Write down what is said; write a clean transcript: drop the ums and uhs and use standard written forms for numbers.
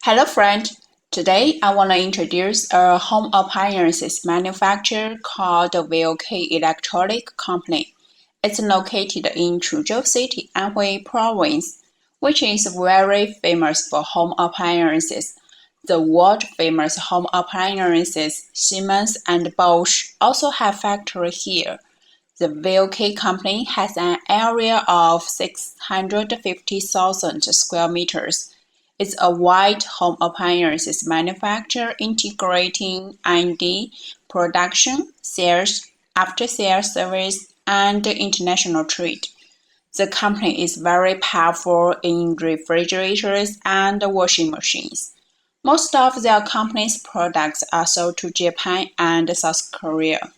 Hello friend, today I want to introduce a home appliances manufacturer called VOK Electronic Company. It's located in Chuzhou City, Anhui Province, which is very famous for home appliances. The world-famous home appliances Siemens and Bosch also have factory here. The VOK company has an area of 650,000 square meters. It's a wide home appliances manufacturer integrating R&D, production, sales, after-sales service, and international trade. The company is very powerful in refrigerators and washing machines. Most of their company's products are sold to Japan and South Korea.